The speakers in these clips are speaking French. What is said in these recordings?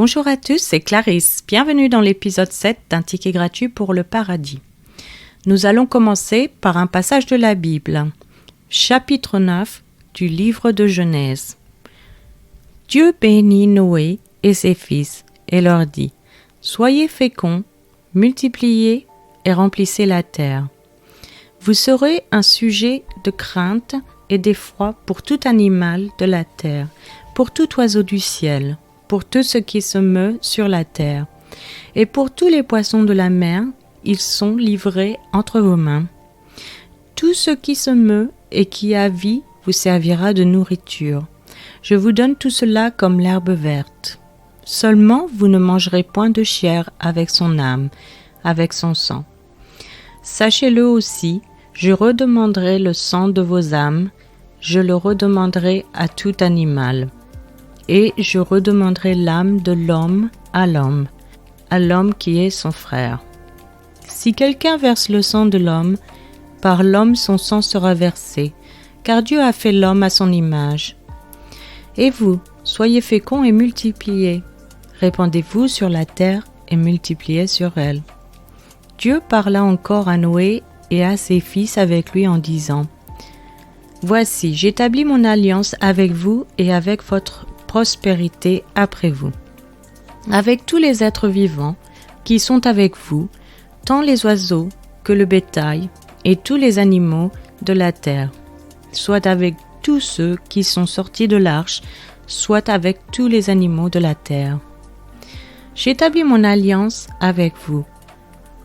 Bonjour à tous, c'est Clarisse. Bienvenue dans l'épisode 7 d'un ticket gratuit pour le paradis. Nous allons commencer par un passage de la Bible, chapitre 9 du livre de Genèse. Dieu bénit Noé et ses fils et leur dit : « Soyez féconds, multipliez et remplissez la terre. Vous serez un sujet de crainte et d'effroi pour tout animal de la terre, pour tout oiseau du ciel, pour tout ce qui se meut sur la terre, et pour tous les poissons de la mer, ils sont livrés entre vos mains. Tout ce qui se meut et qui a vie vous servira de nourriture. Je vous donne tout cela comme l'herbe verte. Seulement vous ne mangerez point de chair avec son âme, avec son sang. Sachez-le aussi, je redemanderai le sang de vos âmes, je le redemanderai à tout animal. Et je redemanderai l'âme de l'homme à l'homme qui est son frère. Si quelqu'un verse le sang de l'homme, par l'homme son sang sera versé, car Dieu a fait l'homme à son image. Et vous, soyez féconds et multipliez, répandez-vous sur la terre et multipliez sur elle. » Dieu parla encore à Noé et à ses fils avec lui en disant : « Voici, j'établis mon alliance avec vous et avec votre prospérité après vous, avec tous les êtres vivants qui sont avec vous, tant les oiseaux que le bétail et tous les animaux de la terre, soit avec tous ceux qui sont sortis de l'arche, soit avec tous les animaux de la terre. J'établis mon alliance avec vous.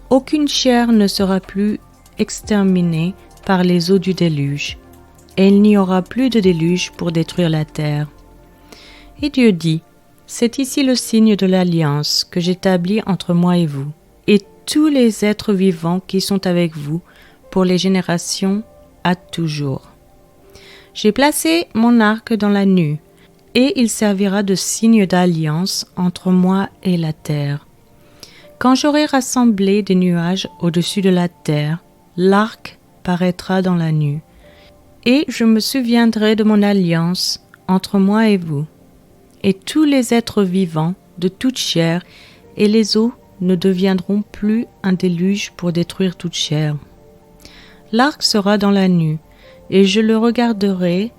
Aucune chair ne sera plus exterminée par les eaux du déluge, et il n'y aura plus de déluge pour détruire la terre. Et Dieu dit : c'est ici le signe de l'alliance que j'établis entre moi et vous, et tous les êtres vivants qui sont avec vous pour les générations à toujours. J'ai placé mon arc dans la nue, et il servira de signe d'alliance entre moi et la terre. Quand j'aurai rassemblé des nuages au-dessus de la terre, l'arc paraîtra dans la nue, et je me souviendrai de mon alliance entre moi et vous. Et tous les êtres vivants de toute chair et les eaux ne deviendront plus un déluge pour détruire toute chair. L'arc sera dans la nue, et je le regarderai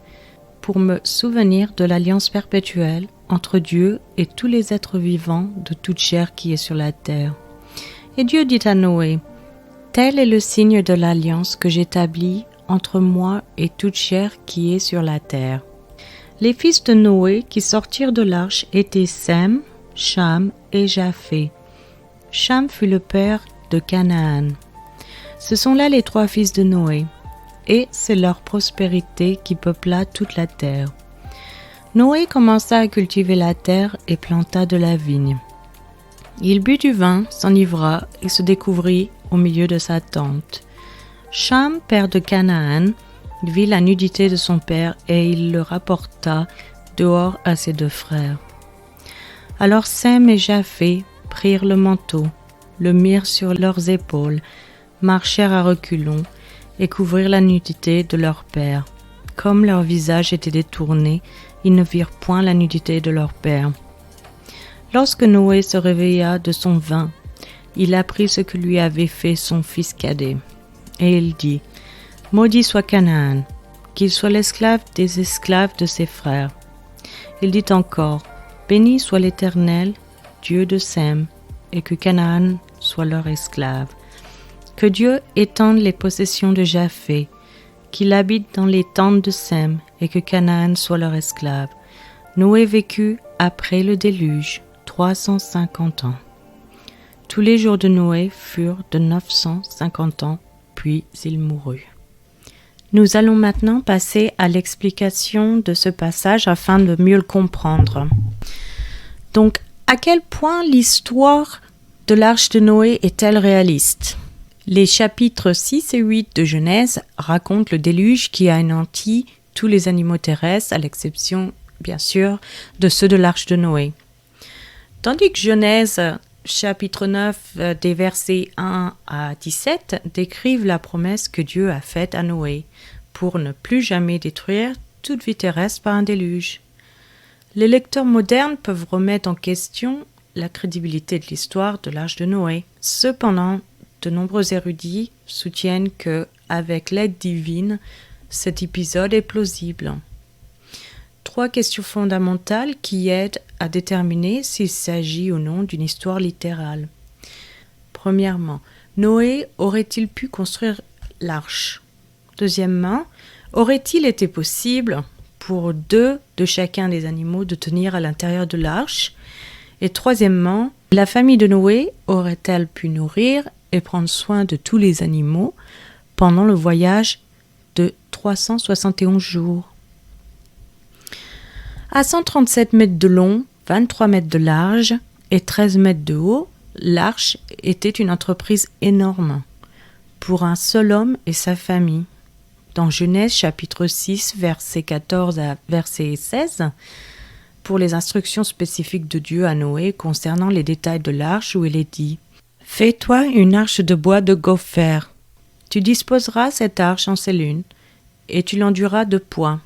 pour me souvenir de l'alliance perpétuelle entre Dieu et tous les êtres vivants de toute chair qui est sur la terre. Et Dieu dit à Noé : tel est le signe de l'alliance que j'établis entre moi et toute chair qui est sur la terre. Les fils de Noé qui sortirent de l'arche étaient Sem, Cham et Japheth. Cham fut le père de Canaan. Ce sont là les 3 fils de Noé, et c'est leur prospérité qui peupla toute la terre. Noé commença à cultiver la terre et planta de la vigne. Il but du vin, s'enivra et se découvrit au milieu de sa tente. Cham, père de Canaan, vit la nudité de son père et il le rapporta dehors à ses 2 frères. Alors Sem et Japheth prirent le manteau, le mirent sur leurs épaules, marchèrent à reculons et couvrirent la nudité de leur père. Comme leur visage était détourné, ils ne virent point la nudité de leur père. Lorsque Noé se réveilla de son vin, il apprit ce que lui avait fait son fils cadet. Et il dit : maudit soit Canaan, qu'il soit l'esclave des esclaves de ses frères. Il dit encore : béni soit l'Éternel, Dieu de Sem, et que Canaan soit leur esclave. Que Dieu étende les possessions de Japheth, qu'il habite dans les tentes de Sem, et que Canaan soit leur esclave. Noé vécut après le déluge 350 ans. Tous les jours de Noé furent de 950 ans, puis il mourut. Nous allons maintenant passer à l'explication de ce passage afin de mieux le comprendre. Donc, à quel point l'histoire de l'arche de Noé est-elle réaliste ? Les chapitres 6 et 8 de Genèse racontent le déluge qui a anéanti tous les animaux terrestres, à l'exception, bien sûr, de ceux de l'arche de Noé. Tandis que Genèse, chapitre 9, des versets 1 à 17, décrivent la promesse que Dieu a faite à Noé pour ne plus jamais détruire toute vie terrestre par un déluge. Les lecteurs modernes peuvent remettre en question la crédibilité de l'histoire de l'Arche de Noé. Cependant, de nombreux érudits soutiennent que, avec l'aide divine, cet épisode est plausible. 3 questions fondamentales qui aident à déterminer s'il s'agit ou non d'une histoire littérale. Premièrement, Noé aurait-il pu construire l'arche? Deuxièmement, aurait-il été possible pour 2 de chacun des animaux de tenir à l'intérieur de l'arche? Et troisièmement, la famille de Noé aurait-elle pu nourrir et prendre soin de tous les animaux pendant le voyage de 371 jours? À 137 mètres de long, 23 mètres de large et 13 mètres de haut, l'arche était une entreprise énorme pour un seul homme et sa famille. Dans Genèse chapitre 6, versets 14 à verset 16, pour les instructions spécifiques de Dieu à Noé concernant les détails de l'arche, où il est dit « Fais-toi une arche de bois de gopher. Tu disposeras cette arche en cellules et tu l'enduiras de poix. »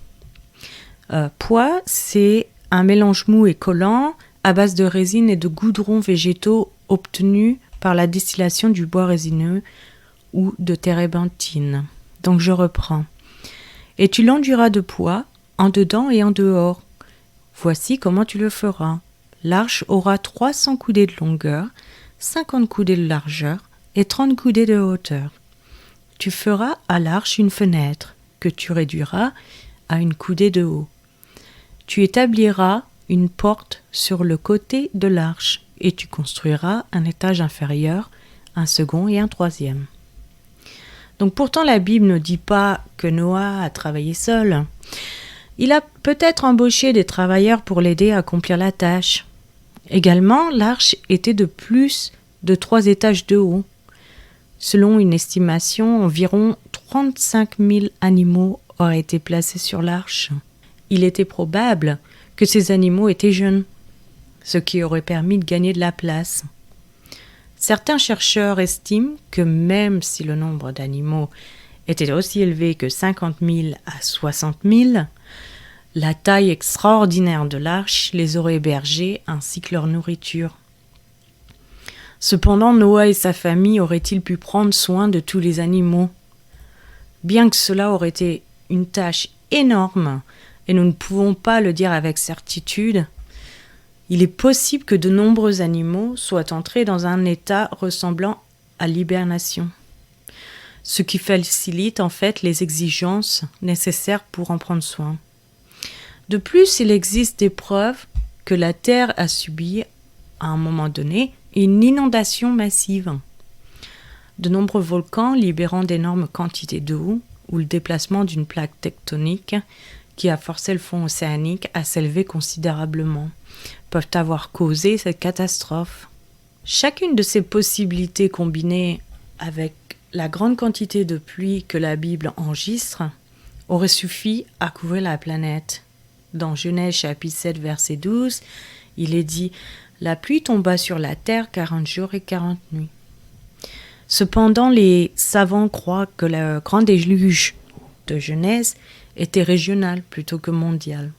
Poix, c'est un mélange mou et collant à base de résine et de goudrons végétaux obtenus par la distillation du bois résineux ou de térébenthine. Donc je reprends. « Et tu l'enduiras de poix en dedans et en dehors. Voici comment tu le feras. L'arche aura 300 coudées de longueur, 50 coudées de largeur et 30 coudées de hauteur. Tu feras à l'arche une fenêtre que tu réduiras à une coudée de haut. Tu établiras une porte sur le côté de l'arche et tu construiras un étage inférieur, un second et un troisième. » Donc pourtant la Bible ne dit pas que Noah a travaillé seul. Il a peut-être embauché des travailleurs pour l'aider à accomplir la tâche. Également, l'arche était de plus de 3 étages de haut. Selon une estimation, environ 35 000 animaux auraient été placés sur l'arche. Il était probable que ces animaux étaient jeunes, ce qui aurait permis de gagner de la place. Certains chercheurs estiment que même si le nombre d'animaux était aussi élevé que 50 000 à 60 000, la taille extraordinaire de l'arche les aurait hébergés ainsi que leur nourriture. Cependant, Noah et sa famille auraient-ils pu prendre soin de tous les animaux? Bien que cela aurait été une tâche énorme, et nous ne pouvons pas le dire avec certitude, il est possible que de nombreux animaux soient entrés dans un état ressemblant à l'hibernation, ce qui facilite en fait les exigences nécessaires pour en prendre soin. De plus, il existe des preuves que la Terre a subi, à un moment donné, une inondation massive. De nombreux volcans libérant d'énormes quantités d'eau ou le déplacement d'une plaque tectonique qui a forcé le fond océanique à s'élever considérablement, peuvent avoir causé cette catastrophe. Chacune de ces possibilités combinées avec la grande quantité de pluie que la Bible enregistre aurait suffi à couvrir la planète. Dans Genèse chapitre 7 verset 12, il est dit « La pluie tomba sur la terre 40 jours et 40 nuits ». Cependant, les savants croient que le grand déluge de Genèse était régional plutôt que mondial.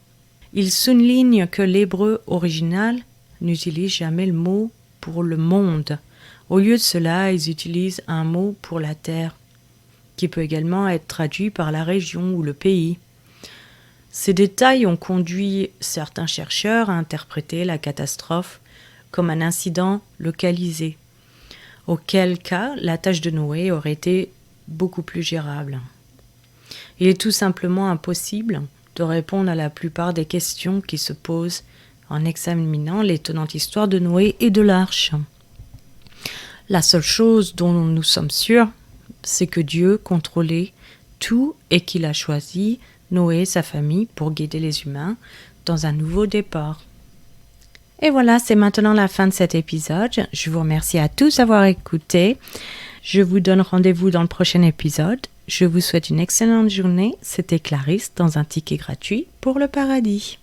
Ils soulignent que l'hébreu original n'utilise jamais le mot pour le monde. Au lieu de cela, ils utilisent un mot pour la terre, qui peut également être traduit par la région ou le pays. Ces détails ont conduit certains chercheurs à interpréter la catastrophe comme un incident localisé, auquel cas la tâche de Noé aurait été beaucoup plus gérable. Il est tout simplement impossible de répondre à la plupart des questions qui se posent en examinant l'étonnante histoire de Noé et de l'arche. La seule chose dont nous sommes sûrs, c'est que Dieu contrôlait tout et qu'il a choisi Noé et sa famille pour guider les humains dans un nouveau départ. Et voilà, c'est maintenant la fin de cet épisode. Je vous remercie à tous d'avoir écouté. Je vous donne rendez-vous dans le prochain épisode. Je vous souhaite une excellente journée. C'était Clarisse dans un ticket gratuit pour le paradis.